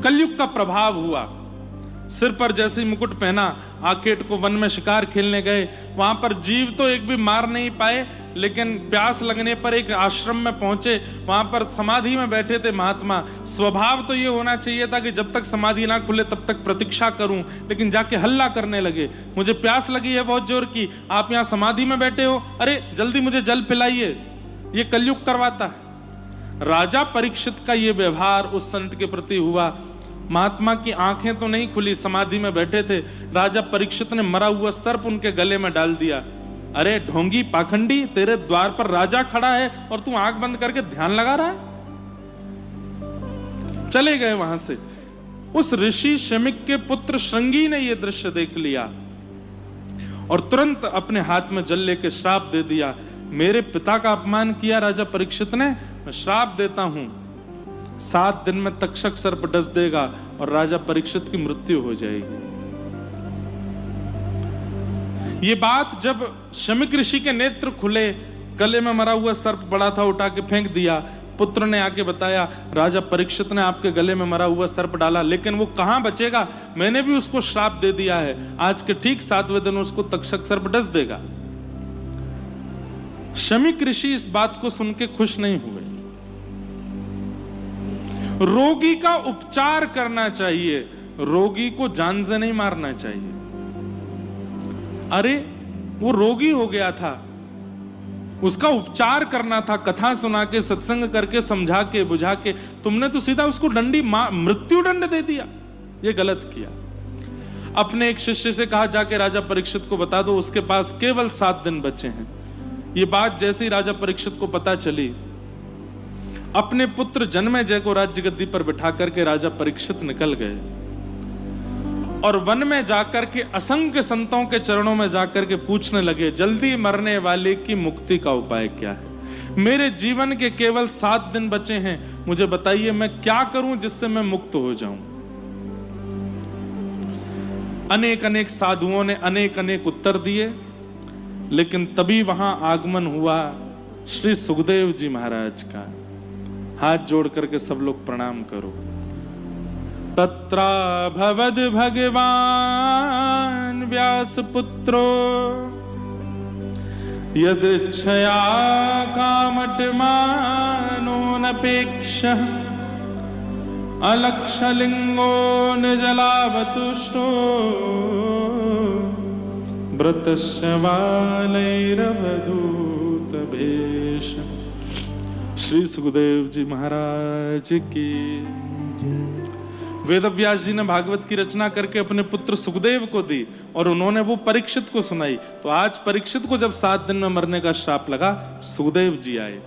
कलयुग का प्रभाव हुआ। सिर पर जैसे ही मुकुट पहना, आकेट को वन में शिकार खेलने गए। वहां पर जीव तो एक भी मार नहीं पाए, लेकिन प्यास लगने पर एक आश्रम में पहुंचे। वहां पर समाधि में बैठे थे महात्मा। स्वभाव तो ये होना चाहिए था कि जब तक समाधि ना खुले तब तक प्रतीक्षा करूं, लेकिन जाके हल्ला करने लगे, मुझे प्यास लगी है बहुत जोर की, आप यहां समाधि में बैठे हो, अरे जल्दी मुझे जल पिलाइए। ये कलयुग करवाता है। राजा परीक्षित का ये व्यवहार उस संत के प्रति हुआ। महात्मा की आंखें तो नहीं खुली, समाधि में बैठे थे। राजा परीक्षित ने मरा हुआ सर्प उनके गले में डाल दिया। अरे ढोंगी पाखंडी, तेरे द्वार पर राजा खड़ा है और तू आंख बंद करके ध्यान लगा रहा है। चले गए वहां से। उस ऋषि शमिक के पुत्र श्रृंगी ने यह दृश्य देख लिया और तुरंत अपने हाथ में जल लेके श्राप दे दिया। मेरे पिता का अपमान किया राजा परीक्षित ने, मैं श्राप देता हूं, 7 दिन में तक्षक सर्प डस देगा और राजा परीक्षित की मृत्यु हो जाएगी। ये बात जब शमिक ऋषि के नेत्र खुले, गले में मरा हुआ सर्प बड़ा था, उठा के फेंक दिया। पुत्र ने आके बताया, राजा परीक्षित ने आपके गले में मरा हुआ सर्प डाला, लेकिन वो कहां बचेगा, मैंने भी उसको श्राप दे दिया है, आज के ठीक 7वें दिन उसको तक्षक सर्प डस देगा। शमिक ऋषि इस बात को सुन के खुश नहीं हुए। रोगी का उपचार करना चाहिए, रोगी को जान से नहीं मारना चाहिए। अरे वो रोगी हो गया था, उसका उपचार करना था, कथा सुना के, सत्संग करके, समझा के, बुझा के। तुमने तो सीधा उसको मृत्यु दंड दे दिया। ये गलत किया। अपने एक शिष्य से कहा, जाके राजा परीक्षित को बता दो, उसके पास केवल 7 दिन बचे हैं। ये बात जैसे ही राजा परीक्षित को पता चली, अपने पुत्र जन्मेजय को राज्य गद्दी पर बिठा करके राजा परीक्षित निकल गए और वन में जाकर के असंख्य संतों के चरणों में जाकर के पूछने लगे, जल्दी मरने वाले की मुक्ति का उपाय क्या है? मेरे जीवन के केवल 7 दिन बचे हैं, मुझे बताइए मैं क्या करूं जिससे मैं मुक्त हो जाऊं। अनेक अनेक साधुओं ने अनेक अनेक उत्तर दिए, लेकिन तभी वहां आगमन हुआ श्री सुखदेव जी महाराज का। हाथ जोड़ करके सब लोग प्रणाम करो। तत्रा भवद भगवान व्यास पुत्रो यदृच्छया कामटमानो नपेक्ष अलक्षलिंगो निजलावतुष्टो व्रतस्य वालैरवधूत भेष। श्री सुखदेव जी महाराज की। वेदव्यास जी ने भागवत की रचना करके अपने पुत्र सुखदेव को दी और उन्होंने वो परीक्षित को सुनाई। तो आज परीक्षित को जब 7 दिन में मरने का श्राप लगा, सुखदेव जी आए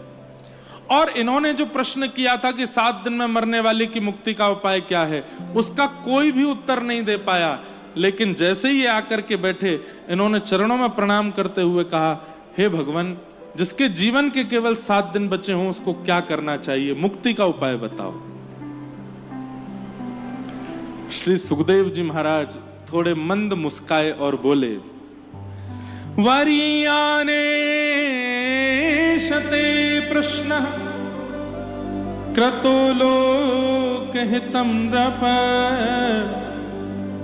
और इन्होंने जो प्रश्न किया था कि 7 दिन में मरने वाले की मुक्ति का उपाय क्या है, उसका कोई भी उत्तर नहीं दे पाया। लेकिन जैसे ही आकर के बैठे, इन्होंने चरणों में प्रणाम करते हुए कहा, हे भगवान, जिसके जीवन के केवल 7 दिन बचे हों उसको क्या करना चाहिए, मुक्ति का उपाय बताओ। श्री सुखदेव जी महाराज थोड़े मंद मुस्काए और बोले, वरीयाने शते प्रश्न क्रतो लोक हितम नृप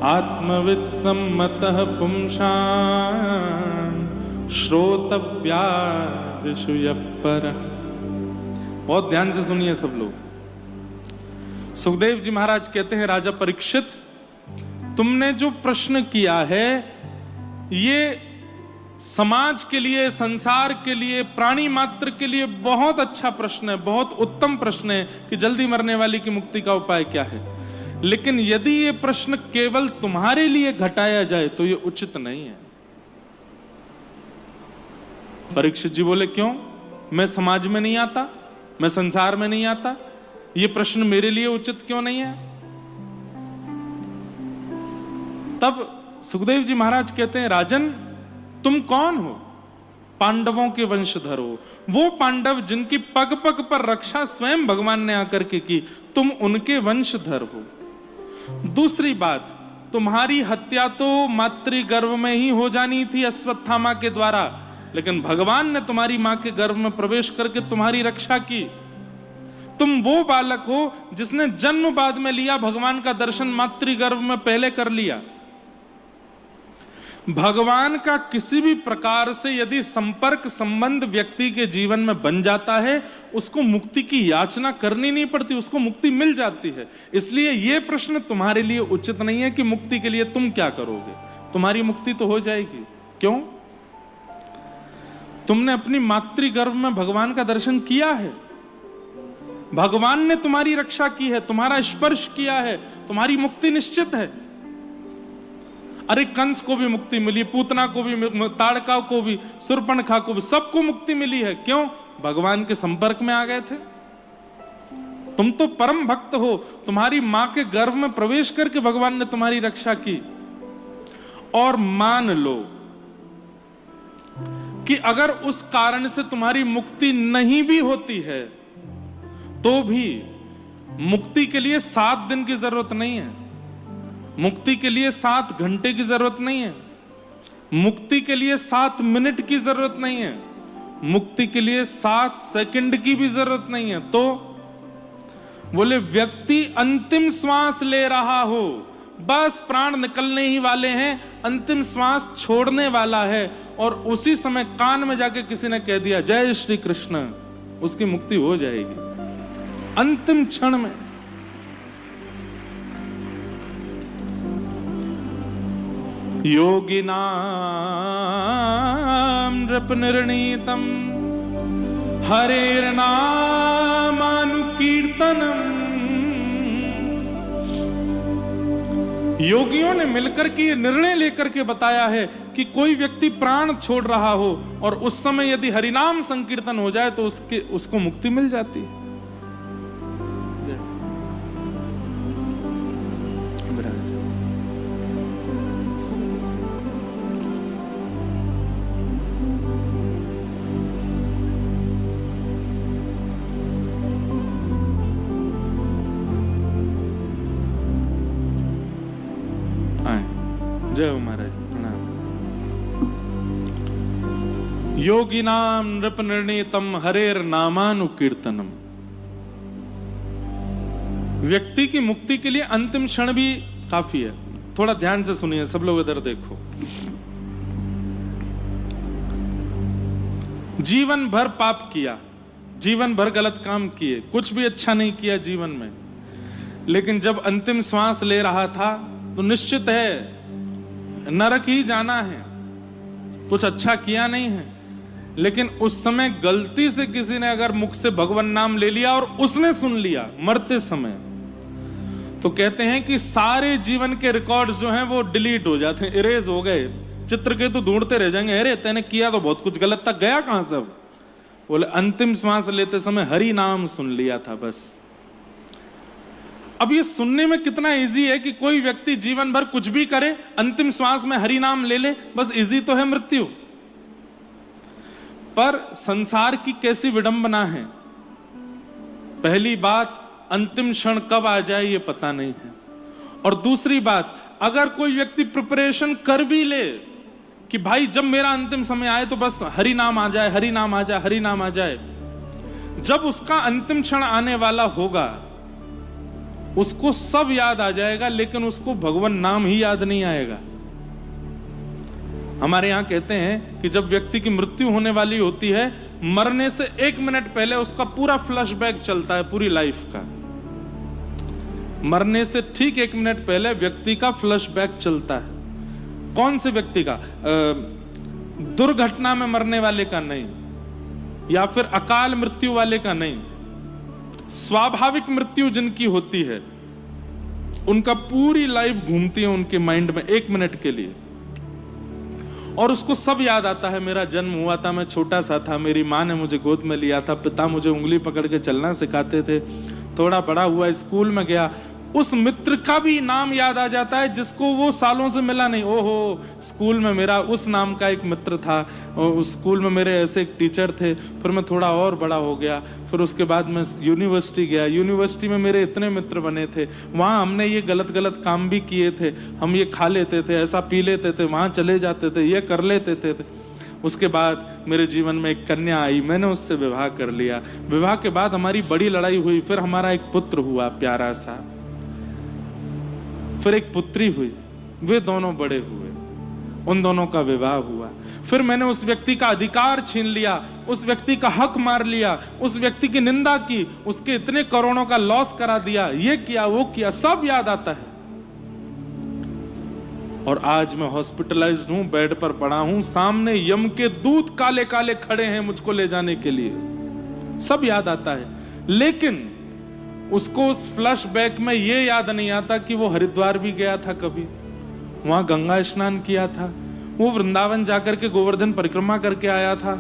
आत्मविद सम्मतः पुंसान् श्रोतव्यादिषु यप्पर। बहुत ध्यान से सुनिए सब लोग। सुखदेव जी महाराज कहते हैं, राजा परीक्षित, तुमने जो प्रश्न किया है ये समाज के लिए, संसार के लिए, प्राणी मात्र के लिए बहुत अच्छा प्रश्न है, बहुत उत्तम प्रश्न है कि जल्दी मरने वाली की मुक्ति का उपाय क्या है। लेकिन यदि ये प्रश्न केवल तुम्हारे लिए घटाया जाए तो ये उचित नहीं है। परीक्षित जी बोले, क्यों? मैं समाज में नहीं आता, मैं संसार में नहीं आता, ये प्रश्न मेरे लिए उचित क्यों नहीं है? तब सुखदेव जी महाराज कहते हैं, राजन, तुम कौन हो? पांडवों के वंशधर हो, वो पांडव जिनकी पग पग पर रक्षा स्वयं भगवान ने आकर के की, तुम उनके वंशधर हो। दूसरी बात, तुम्हारी हत्या तो मातृगर्भ में ही हो जानी थी अश्वत्थामा के द्वारा, लेकिन भगवान ने तुम्हारी मां के गर्भ में प्रवेश करके तुम्हारी रक्षा की। तुम वो बालक हो जिसने जन्म बाद में लिया, भगवान का दर्शन मातृगर्भ में पहले कर लिया। भगवान का किसी भी प्रकार से यदि संपर्क संबंध व्यक्ति के जीवन में बन जाता है, उसको मुक्ति की याचना करनी नहीं पड़ती, उसको मुक्ति मिल जाती है। इसलिए यह प्रश्न तुम्हारे लिए उचित नहीं है कि मुक्ति के लिए तुम क्या करोगे, तुम्हारी मुक्ति तो हो जाएगी। क्यों? तुमने अपनी मातृगर्भ में भगवान का दर्शन किया है, भगवान ने तुम्हारी रक्षा की है, तुम्हारा स्पर्श किया है, तुम्हारी मुक्ति निश्चित है। अरे कंस को भी मुक्ति मिली, पूतना को भी, ताड़का को भी, शूर्पणखा को भी, सबको मुक्ति मिली है। क्यों? भगवान के संपर्क में आ गए थे। तुम तो परम भक्त हो, तुम्हारी मां के गर्भ में प्रवेश करके भगवान ने तुम्हारी रक्षा की। और मान लो कि अगर उस कारण से तुम्हारी मुक्ति नहीं भी होती है, तो भी मुक्ति के लिए 7 दिन की जरूरत नहीं है, मुक्ति के लिए 7 घंटे की जरूरत नहीं है, मुक्ति के लिए 7 मिनट की जरूरत नहीं है, मुक्ति के लिए 7 सेकंड की भी जरूरत नहीं है। तो बोले व्यक्ति अंतिम श्वास ले रहा हो, बस प्राण निकलने ही वाले हैं, अंतिम श्वास छोड़ने वाला है, और उसी समय कान में जाके किसी ने कह दिया जय श्री कृष्ण, उसकी मुक्ति हो जाएगी अंतिम क्षण में। योगिनां नृपनिर्णीतं हरेर्नामानुकीर्तनम्। योगियों ने मिलकर के निर्णय लेकर के बताया है कि कोई व्यक्ति प्राण छोड़ रहा हो और उस समय यदि हरिनाम संकीर्तन हो जाए तो उसको मुक्ति मिल जाती है। जय महाराज, प्रणाम। योगिनां नृपनिर्णीतं हरेर नामानुकीर्तनम। व्यक्ति की मुक्ति के लिए अंतिम क्षण भी काफी है। थोड़ा ध्यान से सुनिए सब लोग, इधर देखो। जीवन भर पाप किया, जीवन भर गलत काम किए, कुछ भी अच्छा नहीं किया जीवन में, लेकिन जब अंतिम श्वास ले रहा था तो निश्चित है नरक ही जाना है, कुछ अच्छा किया नहीं है। लेकिन उस समय गलती से किसी ने अगर मुख से भगवान नाम ले लिया और उसने सुन लिया मरते समय, तो कहते हैं कि सारे जीवन के रिकॉर्ड्स जो हैं वो डिलीट हो जाते हैं, इरेज हो गए। चित्र के तो ढूंढते रह जाएंगे, अरे तैने किया तो बहुत कुछ गलत था, गया कहां सब? बोले अंतिम श्वास लेते समय हरि नाम सुन लिया था बस। अब ये सुनने में कितना इजी है कि कोई व्यक्ति जीवन भर कुछ भी करे, अंतिम श्वास में हरि नाम ले ले, बस इजी तो है मृत्यु। पर संसार की कैसी विडंबना है। पहली बात, अंतिम क्षण कब आ जाए ये पता नहीं है। और दूसरी बात, अगर कोई व्यक्ति प्रिपरेशन कर भी ले कि भाई जब मेरा अंतिम समय आए तो बस हरि नाम आ जाए, हरि नाम आ जाए, हरि नाम आ जाए, जब उसका अंतिम क्षण आने वाला होगा उसको सब याद आ जाएगा, लेकिन उसको भगवान नाम ही याद नहीं आएगा। हमारे यहां कहते हैं कि जब व्यक्ति की मृत्यु होने वाली होती है, मरने से 1 मिनट पहले उसका पूरा फ्लैशबैक चलता है पूरी लाइफ का। मरने से ठीक 1 मिनट पहले व्यक्ति का फ्लैशबैक चलता है। कौन से व्यक्ति का? दुर्घटना में मरने वाले का नहीं, या फिर अकाल मृत्यु वाले का नहीं, स्वाभाविक मृत्यु जिनकी होती है उनका पूरी लाइफ घूमती है उनके माइंड में 1 मिनट के लिए, और उसको सब याद आता है। मेरा जन्म हुआ था, मैं छोटा सा था, मेरी माँ ने मुझे गोद में लिया था, पिता मुझे उंगली पकड़ के चलना सिखाते थे, थोड़ा बड़ा हुआ स्कूल में गया, उस मित्र का भी नाम याद आ जाता है जिसको वो सालों से मिला नहीं। ओहो, स्कूल में मेरा उस नाम का एक मित्र था, उस स्कूल में मेरे ऐसे एक टीचर थे। फिर मैं थोड़ा और बड़ा हो गया, फिर उसके बाद मैं यूनिवर्सिटी गया, यूनिवर्सिटी में मेरे इतने मित्र बने थे, वहाँ हमने ये गलत गलत काम भी किए थे, हम ये खा लेते थे, ऐसा पी लेते थे, वहाँ चले जाते थे, ये कर लेते थे। उसके बाद मेरे जीवन में एक कन्या आई, मैंने उससे विवाह कर लिया। विवाह के बाद हमारी बड़ी लड़ाई हुई, फिर हमारा एक पुत्र हुआ प्यारा सा, फिर एक पुत्री हुई, वे दोनों बड़े हुए, उन दोनों का विवाह हुआ। फिर मैंने उस व्यक्ति का अधिकार छीन लिया, उस व्यक्ति का हक मार लिया, उस व्यक्ति की निंदा की, उसके इतने करोड़ों का लॉस करा दिया, ये किया वो किया, सब याद आता है। और आज मैं हॉस्पिटलाइज्ड हूं, बेड पर पड़ा हूं, सामने यम के दूत काले काले खड़े हैं मुझको ले जाने के लिए, सब याद आता है। लेकिन उसको उस फ्लैशबैक में यह याद नहीं आता कि वो हरिद्वार भी गया था, कभी वहां गंगा स्नान किया था, वो वृंदावन जाकर के गोवर्धन परिक्रमा करके आया था,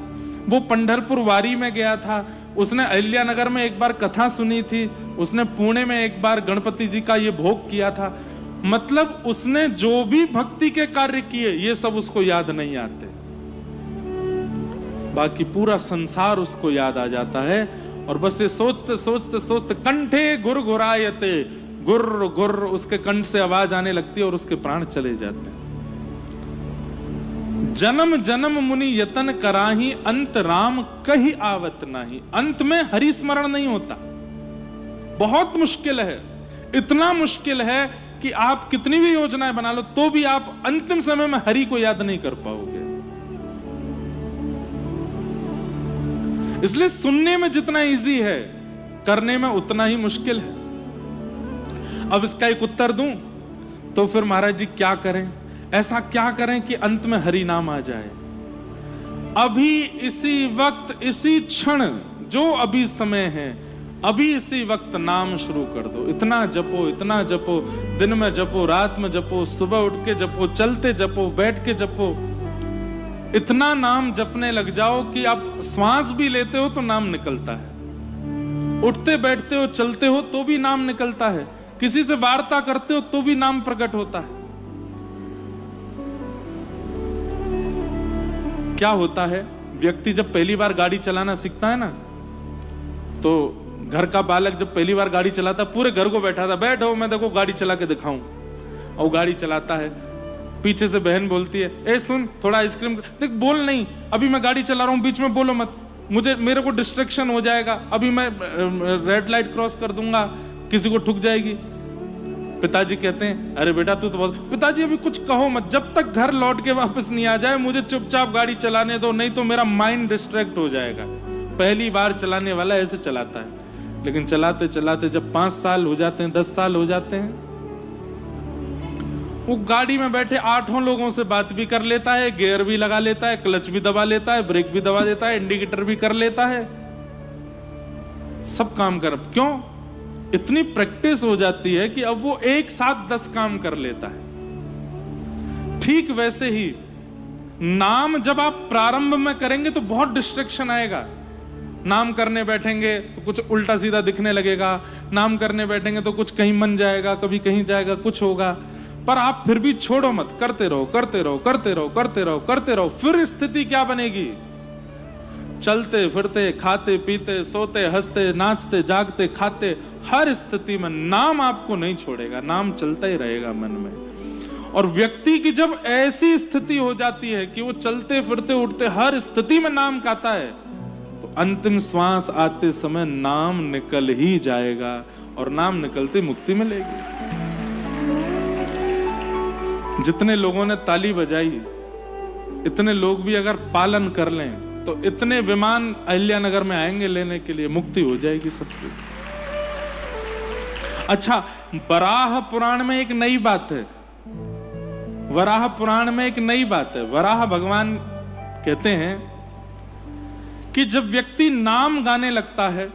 वो पंढरपुर वारी में गया था, उसने अहिल्या नगर में एक बार कथा सुनी थी, उसने पुणे में एक बार गणपति जी का ये भोग किया था। मतलब उसने जो भी भक्ति के कार्य किए ये सब उसको याद नहीं आते, बाकी पूरा संसार उसको याद आ जाता है। और बस ये सोचते सोचते सोचते कंठे गुर गुरायते, गुर गुर उसके कंठ से आवाज आने लगती है और उसके प्राण चले जाते हैं। जन्म जन्म मुनि यतन कराही, अंत राम कहीं आवत नाही। अंत में हरि स्मरण नहीं होता, बहुत मुश्किल है, इतना मुश्किल है कि आप कितनी भी योजनाएं बना लो तो भी आप अंतिम समय में हरि को याद नहीं कर पाओगे। इसलिए सुनने में जितना इजी है, करने में उतना ही मुश्किल है। अब इसका एक उत्तर दूं तो फिर महाराज जी क्या करें, ऐसा क्या करें कि अंत में हरि नाम आ जाए। अभी इसी वक्त, इसी क्षण, जो अभी समय है, अभी इसी वक्त नाम शुरू कर दो। इतना जपो, इतना जपो, दिन में जपो, रात में जपो, सुबह उठ के जपो, चलते जपो, बैठ के जपो। इतना नाम जपने लग जाओ कि आप श्वास भी लेते हो तो नाम निकलता है, उठते बैठते हो, चलते हो तो भी नाम निकलता है, किसी से वार्ता करते हो तो भी नाम प्रकट होता है। क्या होता है, व्यक्ति जब पहली बार गाड़ी चलाना सीखता है ना, तो घर का बालक जब पहली बार गाड़ी चलाता, पूरे घर को बैठा था, बैठो मैं देखो गाड़ी चला के दिखाऊं, और गाड़ी चलाता है। पीछे से बहन बोलती है, ए सुन थोड़ा आइसक्रीम, देख बोल नहीं, अभी मैं गाड़ी चला रहा हूं, बीच में बोलो मत, मेरे को डिस्ट्रैक्शन हो जाएगा, अभी मैं रेड लाइट क्रॉस कर दूंगा, किसी को ठुक जाएगी। पिताजी कहते हैं, अरे बेटा तू तो बोल, पिताजी अभी कुछ कहो मत, जब तक घर लौट के वापस नहीं आ जाए मुझे चुपचाप गाड़ी चलाने दो, नहीं तो मेरा माइंड डिस्ट्रैक्ट हो जाएगा। पहली बार चलाने वाला ऐसे चलाता है, लेकिन चलाते चलाते जब 5 साल हो जाते हैं, 10 साल हो जाते हैं, वो गाड़ी में बैठे 8 लोगों से बात भी कर लेता है, गियर भी लगा लेता है, क्लच भी दबा लेता है, ब्रेक भी दबा देता है, इंडिकेटर भी कर लेता है, सब काम कर। क्यों? इतनी प्रैक्टिस हो जाती है कि अब वो एक साथ 10 काम कर लेता है। ठीक वैसे ही नाम जब आप प्रारंभ में करेंगे तो बहुत डिस्ट्रैक्शन आएगा। नाम करने बैठेंगे तो कुछ उल्टा सीधा दिखने लगेगा, नाम करने बैठेंगे तो कुछ कहीं मन जाएगा, कभी कहीं जाएगा, कुछ होगा, पर आप फिर भी छोड़ो मत, करते रहो, करते रहो, करते रहो, करते रहो, करते रहो। फिर स्थिति क्या बनेगी? चलते फिरते, खाते पीते, सोते हंसते, नाचते जागते, खाते, हर स्थिति में नाम आपको नहीं छोड़ेगा, नाम चलता ही रहेगा मन में। और व्यक्ति की जब ऐसी स्थिति हो जाती है कि वो चलते फिरते उठते हर स्थिति में नाम गाता है, तो अंतिम श्वास आते समय नाम निकल ही जाएगा, और नाम निकलते मुक्ति मिलेगी। जितने लोगों ने ताली बजाई, इतने लोग भी अगर पालन कर लें तो इतने विमान अहिल्या नगर में आएंगे लेने के लिए, मुक्ति हो जाएगी सबकी। अच्छा, वराह पुराण में एक नई बात है, वराह पुराण में एक नई बात है। वराह भगवान कहते हैं कि जब व्यक्ति नाम गाने लगता है,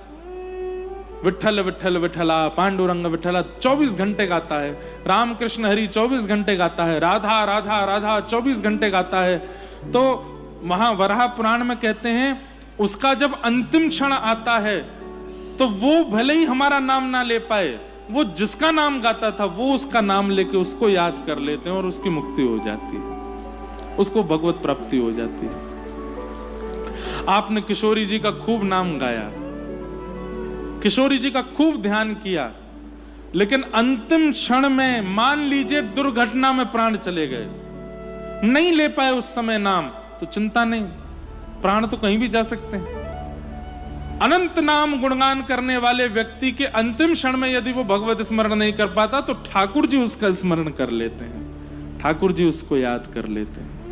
विठ्ठल विठ्ठल विठ्ठला, पांडुरंग विठ्ठला 24 घंटे गाता है, राम कृष्ण हरि 24 घंटे गाता है, राधा राधा राधा 24 घंटे गाता है, तो वहां वराह पुराण में कहते हैं उसका जब अंतिम क्षण आता है तो वो भले ही हमारा नाम ना ले पाए, वो जिसका नाम गाता था वो उसका नाम लेके उसको याद कर लेते हैं और उसकी मुक्ति हो जाती है, उसको भगवत प्राप्ति हो जाती है। आपने किशोरी जी का खूब नाम गाया, किशोरी जी का खूब ध्यान किया, लेकिन अंतिम क्षण में मान लीजिए दुर्घटना में प्राण चले गए, नहीं ले पाए उस समय नाम, तो चिंता नहीं, प्राण तो कहीं भी जा सकते हैं। अनंत नाम गुणगान करने वाले व्यक्ति के अंतिम क्षण में यदि वो भगवत स्मरण नहीं कर पाता तो ठाकुर जी उसका स्मरण कर लेते हैं, ठाकुर जी उसको याद कर लेते हैं।